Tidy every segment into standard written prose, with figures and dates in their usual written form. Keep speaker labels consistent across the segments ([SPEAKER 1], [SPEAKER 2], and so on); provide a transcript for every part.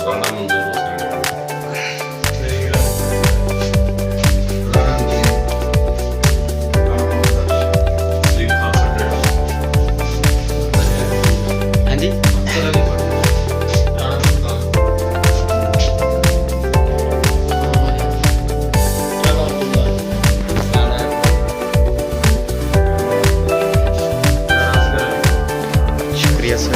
[SPEAKER 1] राणा मंजूर हुसैन
[SPEAKER 2] हाँ जी शुक्रिया सर।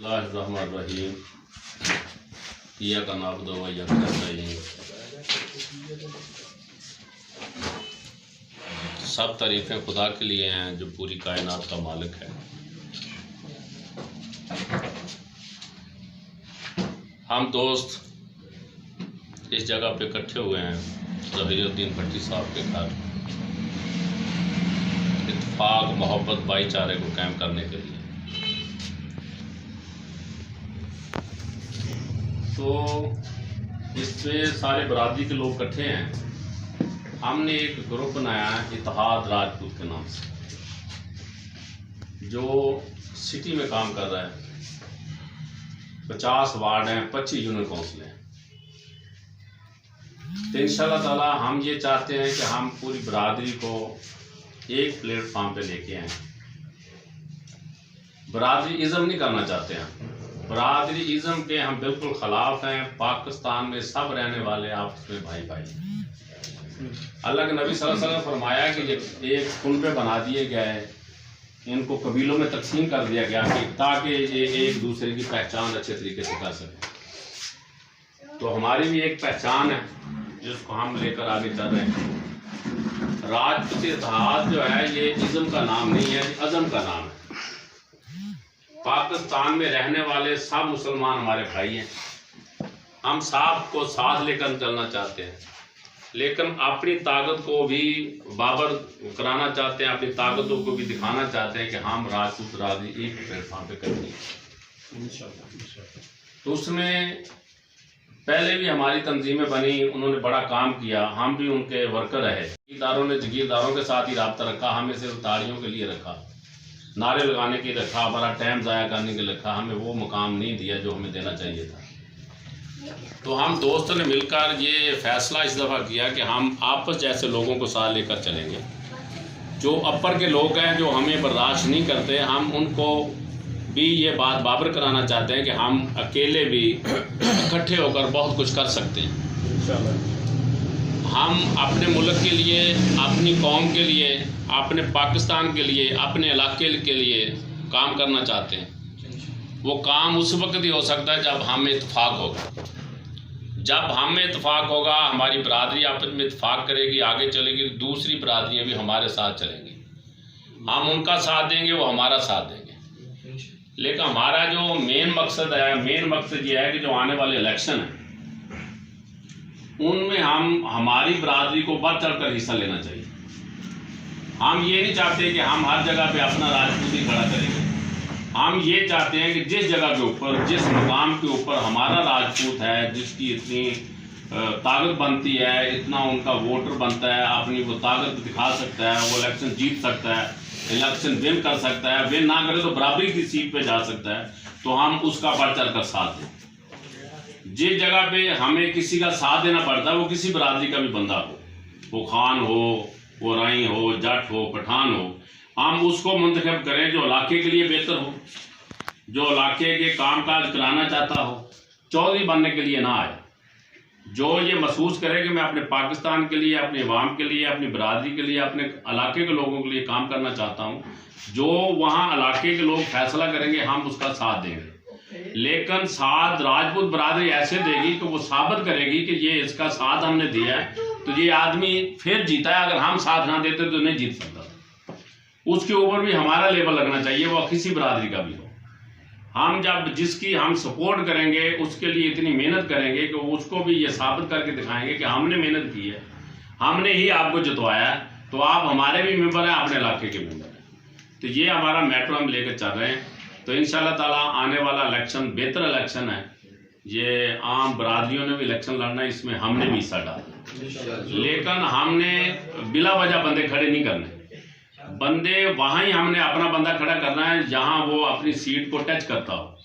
[SPEAKER 1] बिस्मिल्लाहिर्रहमानिर्रहीम इय्याका नअबुदु व इय्याका नस्तईन। सब तारीफ़ें खुदा के लिए हैं जो पूरी कायनात का मालिक है। हम दोस्त इस जगह पे इकट्ठे हुए हैं ज़हीरुद्दीन भट्टी साहब के घर इत्तेफाक मोहब्बत भाईचारे को कायम करने के लिए। तो इसमें सारे बरादरी के लोग इकट्ठे हैं। हमने एक ग्रुप बनाया है इत्तेहाद राजपूत के नाम से, जो सिटी में काम कर रहा है। 50 वार्ड हैं, 25 यूनियन काउंसिल हैं। तो इंशाअल्लाह ताला हम ये चाहते हैं कि हम पूरी बरादरी को एक प्लेटफॉर्म पे लेके आए। बरादरी इज़्म नहीं करना चाहते हैं। बरादरी इज़्म के हम बिल्कुल ख़िलाफ़ हैं। पाकिस्तान में सब रहने वाले आपस में भाई भाई। अल्लाह के नबी सल्लल्लाहु अलैहि वसल्लम फरमाया कि एक कुनबे बना दिए गए, इनको कबीलों में तकसीम कर दिया गया कि ताकि ये एक दूसरे की पहचान अच्छे तरीके से कर सकें। तो हमारी भी एक पहचान है जिसको हम लेकर आगे चल रहे हैं। राजपूत इत्तेहाद जो है ये इज़्म का नाम नहीं है, अज़म का नाम है। पाकिस्तान में रहने वाले सब मुसलमान हमारे भाई हैं। हम सब को साथ लेकर चलना चाहते हैं, लेकिन अपनी ताकत को भी बाबर कराना चाहते हैं, अपनी ताकतों को भी दिखाना चाहते हैं कि हम राजपूत बरादरी एक प्लेटफॉर्म पे करेंगे। तो उसमें पहले भी हमारी तंजीमें बनी, उन्होंने बड़ा काम किया, हम भी उनके वर्कर रहे। जगीरदारों ने जगीरदारों के साथ ही रब्ता रखा, हमें सिर्फ ताड़ियों के लिए रखा, नारे लगाने के लिए रखा, हमारा टाइम ज़ाया करने के लिए रखा। हमें वो मुकाम नहीं दिया जो हमें देना चाहिए था। तो हम दोस्तों ने मिलकर ये फैसला इस दफ़ा किया कि हम आपस जैसे लोगों को साथ लेकर चलेंगे। जो अपर के लोग हैं जो हमें बर्दाश्त नहीं करते, हम उनको भी ये बात बाबर कराना चाहते हैं कि हम अकेले भी इकट्ठे होकर बहुत कुछ कर सकते हैं। हम अपने मुल्क के लिए, अपनी कौम के लिए, अपने पाकिस्तान के लिए, अपने इलाके के लिए काम करना चाहते हैं। वो काम उस वक्त ही हो सकता है जब हम इत्तेफाक होगा। जब हम में इत्तेफाक होगा, हमारी बरादरी आपस में इत्तेफाक करेगी, आगे चलेगी, दूसरी बरादरियाँ भी हमारे साथ चलेंगी। हम उनका साथ देंगे, वो हमारा साथ देंगे। लेकिन हमारा जो मेन मकसद ये है कि जो आने वाले इलेक्शन हैं उनमें हमारी बरादरी को बढ़ चढ़ कर हिस्सा लेना चाहिए। हम ये नहीं चाहते कि हम हर जगह पे अपना राजपूत ही खड़ा करेंगे। हम ये चाहते हैं कि जिस जगह के ऊपर, जिस मुकाम के ऊपर हमारा राजपूत है, जिसकी इतनी ताकत बनती है, इतना उनका वोटर बनता है, अपनी वो ताकत दिखा सकता है, वो इलेक्शन जीत सकता है, इलेक्शन विन कर सकता है, विन ना करे तो बराबरी की सीट पे जा सकता है, तो हम उसका बढ़ चढ़ कर साथ दें। जिस जगह पे हमें किसी का साथ देना पड़ता है, वो किसी बरादरी का भी बंदा हो, वो खान हो, वो राई हो, जट हो, पठान हो, हम उसको मुंतखब करें जो इलाके के लिए बेहतर हो, जो इलाके के काम काज कराना चाहता हो। चौधरी बनने के लिए ना आए, जो ये महसूस करे कि मैं अपने पाकिस्तान के लिए, अपने अवाम के लिए, अपनी बरादरी के लिए, अपने इलाके के लोगों के लिए काम करना चाहता हूँ, जो वहाँ इलाके के लोग फैसला करेंगे हम उसका साथ देंगे। लेकिन साथ राजपूत बरादरी ऐसे देगी कि वो साबित करेगी कि ये इसका साथ हमने दिया है तो ये आदमी फिर जीता है, अगर हम साथ ना देते तो नहीं जीत सकता। उसके ऊपर भी हमारा लेवल लगना चाहिए, वो किसी बरादरी का भी हो। हम जब जिसकी हम सपोर्ट करेंगे उसके लिए इतनी मेहनत करेंगे कि उसको भी ये साबित करके दिखाएंगे कि हमने मेहनत की है, हमने ही आपको जितवाया है, तो आप हमारे भी मेंबर हैं, अपने इलाके के मेंबर हैं। तो ये हमारा मैटर हम लेकर चल रहे हैं। तो इंशाल्लाह ताला आने वाला इलेक्शन बेहतर इलेक्शन है। ये आम बरादरियों ने भी इलेक्शन लड़ना है, इसमें हमने भी हिस्सा डाला, लेकिन हमने बिला वजह बंदे खड़े नहीं करने। बंदे वहाँ ही हमने अपना बंदा खड़ा करना है जहाँ वो अपनी सीट को टच करता हो,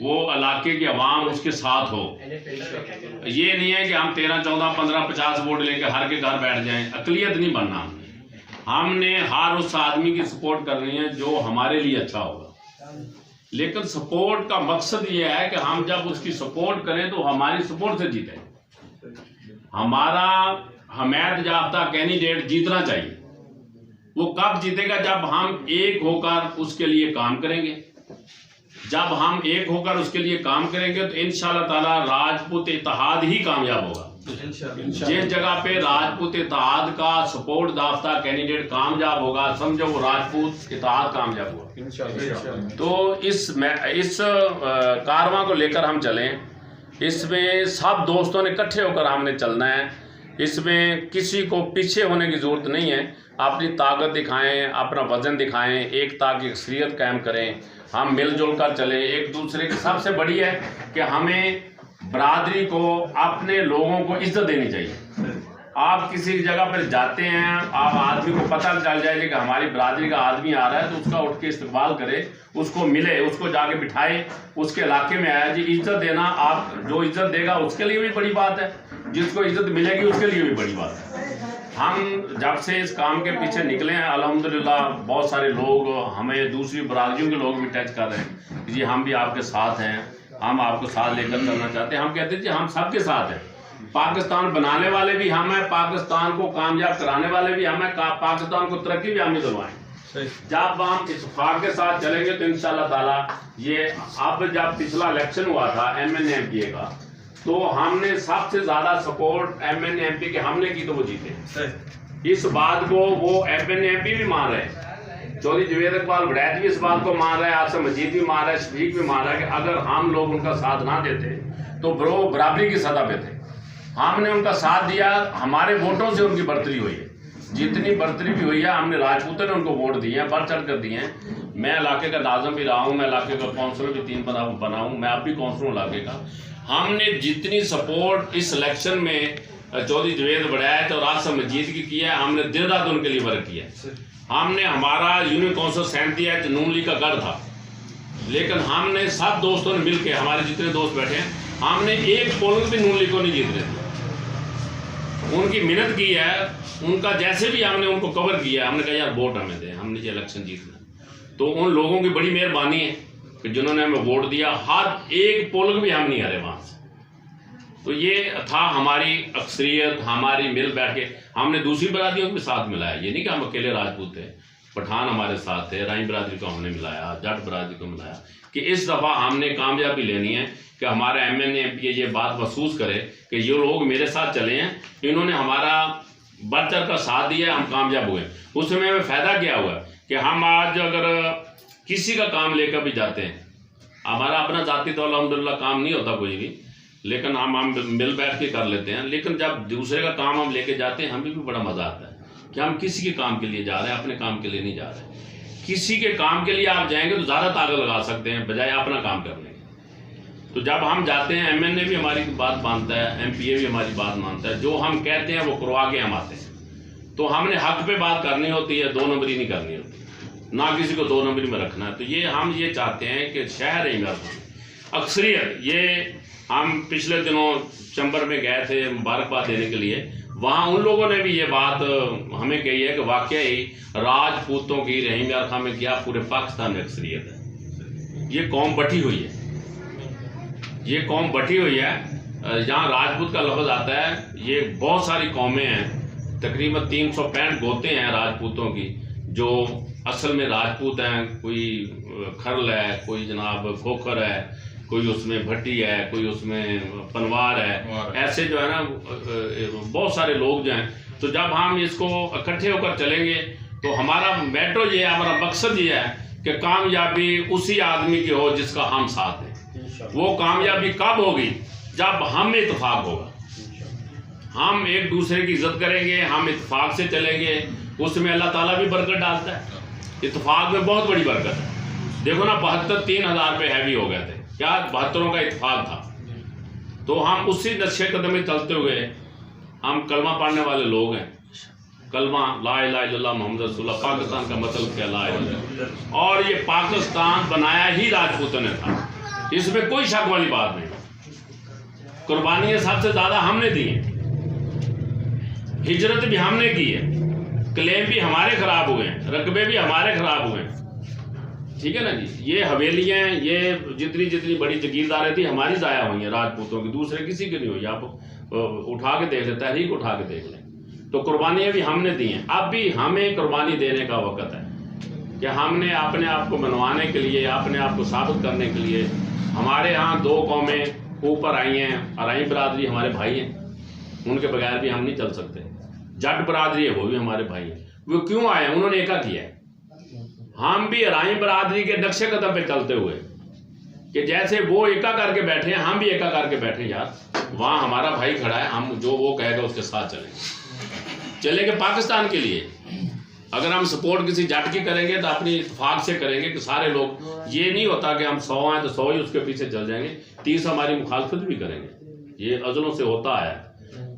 [SPEAKER 1] वो इलाके की आवाम उसके साथ हो। ये नहीं है कि हम 13, 14, 15, 50 वोट लेकर हर के घर बैठ जाएं। अकलियत नहीं बनना हमने हर उस आदमी की सपोर्ट करनी है जो हमारे लिए अच्छा होगा। लेकिन सपोर्ट का मकसद ये है कि हम जब उसकी सपोर्ट करें तो हमारी सपोर्ट से जीतें। हमारा हमायत याफ्ता कैंडिडेट जीतना चाहिए। वो कब जीतेगा? जब हम एक होकर उसके लिए काम करेंगे। जब हम एक होकर उसके लिए काम करेंगे तो इंशाल्लाह ताला राजपूत इत्तेहाद ही कामयाब होगा। जिस जगह पे राजपूत इत्तेहाद का सपोर्ट दाफ्ता कैंडिडेट कामयाब होगा, समझो वो राजपूत इत्तेहाद कामयाब होगा। तो इस कारवां को लेकर हम चलें। इसमें सब दोस्तों ने इकट्ठे होकर हमने चलना है। इसमें किसी को पीछे होने की ज़रूरत नहीं है। अपनी ताकत दिखाएं, अपना वजन दिखाएं, एकता की अक्सरियत कायम करें, हम मिलजुल कर चलें एक दूसरे की। सबसे बड़ी है कि हमें बरादरी को, अपने लोगों को इज्जत देनी चाहिए। आप किसी जगह पर जाते हैं, आप आदमी को पता चल जाए कि हमारी बरादरी का आदमी आ रहा है तो उसका उठ के इस्तकबाल करे, उसको मिले, उसको जाके बिठाए, उसके इलाके में आया जी। इज्जत देना, आप जो इज्जत देगा उसके लिए भी बड़ी बात है, जिसको इज्जत मिलेगी उसके लिए भी बड़ी बात है। हम जब से इस काम के पीछे निकले हैं अल्हम्दुलिल्लाह बहुत सारे लोग, हमें दूसरी बरादरियों के लोग भी टच कर रहे हैं जी हम भी आपके साथ हैं, हम आपको साथ लेकर चलना चाहते हैं। हम कहते हैं जी हम सबके साथ हैं। पाकिस्तान बनाने वाले भी हम हैं, पाकिस्तान को कामयाब कराने वाले भी हम हैं, पाकिस्तान को तरक्की भी हम ही दिलवाएं। जब हम इत्तेफाक के साथ चलेंगे तो इंशाल्लाह ताला ये, अब जब पिछला इलेक्शन हुआ था MNA-MP का, तो हमने सबसे ज्यादा सपोर्ट MNA-MP के हमने की तो वो जीते। इस बात को वो MNA-MP भी मान रहे हैं, चौधरी जवेद इकबाल वड़ैत भी इस बात को मान रहा है, आसिम मजीद भी मान रहा है, शफीक भी मान रहा है कि अगर हम लोग उनका साथ ना देते तो वो बराबरी की सतह पे थे। हमने उनका साथ दिया, हमारे वोटों से उनकी बढ़तरी हुई है। जितनी बढ़तरी भी हुई है हमने राजपूतों ने उनको वोट दिए हैं, बढ़ चढ़ कर दिए हैं। मैं इलाके का नाज़िम भी रहा हूँ, मैं इलाके का काउंसलर भी 3 बना हूँ, मैं अब भी काउंसलर इलाके का। हमने जितनी सपोर्ट इस इलेक्शन में चौधरी जवेद वड़ैत और आसिम मजीद की किया है, हमने दिन रात उनके लिए वर्क किया है। हमने, हमारा यूनियन काउंसिल 37 नून लीग का गढ़ था, लेकिन हमने सब दोस्तों ने मिलकर, हमारे जितने दोस्त बैठे हैं, हमने एक पोलिंग भी नून लीग को नहीं जीतने दिया। उनकी मेहनत की है, उनका जैसे भी हमने उनको कवर किया, हमने कहा यार वोट हमें दें, हमने ये इलेक्शन जीतना। तो उन लोगों की बड़ी मेहरबानी है कि जिन्होंने हमें वोट दिया। हर एक पोलिंग भी हम नहीं हारे वहाँ से। तो ये था हमारी अक्सरियत, हमारी मिल बैठ के हमने दूसरी बरादरियों को भी साथ मिलाया। ये नहीं कि हम अकेले राजपूत थे, पठान हमारे साथ थे, राई बरादरी को हमने मिलाया, जाट बरादरी को मिलाया कि इस दफ़ा हमने कामयाबी लेनी है कि हमारे MNA MPA ये बात महसूस करे कि ये लोग मेरे साथ चले हैं, इन्होंने हमारा बढ़ चढ़ का साथ दिया, हम कामयाब हुए। उसमें हमें फ़ायदा क्या हुआ कि हम आज अगर किसी का काम लेकर भी जाते हैं, हमारा अपना जाति तो अल्हम्दुलिल्लाह काम नहीं होता कोई भी, लेकिन हम मिल बैठ के कर लेते हैं। लेकिन जब दूसरे का काम हम लेके जाते हैं, हमें भी बड़ा मज़ा आता है कि हम किसी के काम के लिए जा रहे हैं, अपने काम के लिए नहीं जा रहे। किसी के काम के लिए आप जाएंगे तो ज़्यादा ताकत लगा सकते हैं बजाय अपना काम करने के। तो जब हम जाते हैं, MNA भी हमारी बात मानता है, MPA भी हमारी बात मानता है, जो हम कहते हैं वो करवा के हम आते हैं। तो हमने हक पे बात करनी होती है, 2 नंबरी नहीं करनी होती, ना किसी को 2 नंबरी में रखना है। तो ये हम ये चाहते हैं कि शहर इमरान अक्सरियत, ये हम पिछले दिनों चंबर में गए थे मुबारकबाद देने के लिए, वहाँ उन लोगों ने भी ये बात हमें कही है कि वाकई राजपूतों की रहीम यार खां में क्या पूरे पाकिस्तान में अक्सरियत है। ये कौम बटी हुई है, ये कौम बटी हुई है। जहाँ राजपूत का लफ्ज़ आता है, ये बहुत सारी कौमें हैं, तकरीबन 365 गोते हैं राजपूतों की जो असल में राजपूत हैं। कोई खरल है, कोई जनाब खोखर है, कोई उसमें भट्टी है, कोई उसमें पनवार है, ऐसे जो है ना बहुत सारे लोग जो हैं। तो जब हम इसको इकट्ठे होकर चलेंगे तो हमारा मेट्रो ये है, हमारा मकसद ये है कि कामयाबी उसी आदमी की हो जिसका हम साथ हैं। वो कामयाबी कब होगी? जब हम में इत्तेफाक होगा, हम एक दूसरे की इज्जत करेंगे, हम इत्तेफाक से चलेंगे, उसमें अल्लाह ताला भी बरकत डालता है। इत्तेफाक में बहुत बड़ी बरकत है। देखो ना 72 3,000 पे हैवी हो गए थे, क्या 72 का इत्तेफाक था। तो हम उसी नक्शे कदम में चलते हुए, हम कलमा पढ़ने वाले लोग हैं। कलमा ला इलाहा इल्लल्लाह मुहम्मद रसूलुल्लाह, पाकिस्तान का मतलब क्या ला इलाहा, और ये पाकिस्तान बनाया ही राजपूतों ने था, इसमें कोई शक वाली बात नहीं। कुर्बानियाँ सबसे ज़्यादा हमने दी हैं, हिजरत भी हमने की है, क्लेम भी हमारे ख़राब हुए हैं, रकबे भी हमारे ख़राब हुए हैं, ठीक है ना जी। ये हवेलियाँ, ये जितनी जितनी बड़ी जगीरदारें थी हमारी ज़ाया हुई हैं राजपूतों की, दूसरे किसी की नहीं हुई। आप उठा के देख लें, तहरीक उठा के देख लें, तो कुर्बानियाँ भी हमने दी हैं। अब भी हमें कुर्बानी देने का वक़्त है कि हमने अपने आप को मनवाने के लिए, अपने आप को साबित करने के लिए, हमारे यहाँ 2 कौमें ऊपर आई हैं। अराई बरादरी हमारे भाई हैं, उनके बगैर भी हम नहीं चल सकते। जट बरादरी है, वो भी हमारे भाई हैं। वो क्यों आए? उन्होंने एका किया है। हम भी अराई बरादरी के नक्शे कदम पे चलते हुए कि जैसे वो एका करके बैठे हैं, हम भी एका करके बैठे यार। वहाँ हमारा भाई खड़ा है, हम जो वो कहेगा उसके साथ चलेंगे पाकिस्तान के लिए। अगर हम सपोर्ट किसी जट की करेंगे तो अपनी इत्तेफाक से करेंगे कि सारे लोग, ये नहीं होता कि हम 100 हैं तो 100 ही उसके पीछे चल जाएंगे, 30 हमारी मुखालफत भी करेंगे। ये अज़लों से होता है।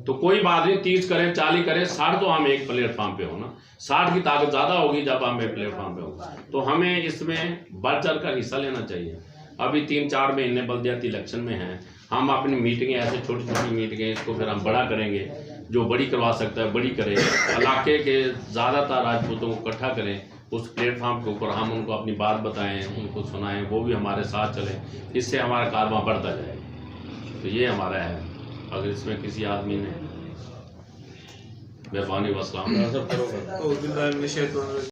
[SPEAKER 1] तो कोई बात नहीं, 30 करें, 40 करें, 60 तो हम एक प्लेटफॉर्म पे हो ना। 60 की ताकत ज़्यादा होगी जब हम एक प्लेटफॉर्म पे होगा। तो हमें इसमें बढ़ चढ़ कर हिस्सा लेना चाहिए। अभी 3-4 महीने बल्दियाती इलेक्शन में हैं, हम अपनी मीटिंगें, ऐसे छोटी छोटी मीटिंगें, इसको फिर हम बड़ा करेंगे। जो बड़ी करवा सकता है बड़ी करें, इलाके के ज़्यादातर राजपूतों को इकट्ठा करें, उस प्लेटफॉर्म के ऊपर हम उनको अपनी बात बताएं, उनको सुनाएं, वो भी हमारे साथ चलें, इससे हमारा कारवां बढ़ता जाए। तो ये हमारा है। अगर इसमें किसी आदमी ने मेहरबानी वस्सलाम।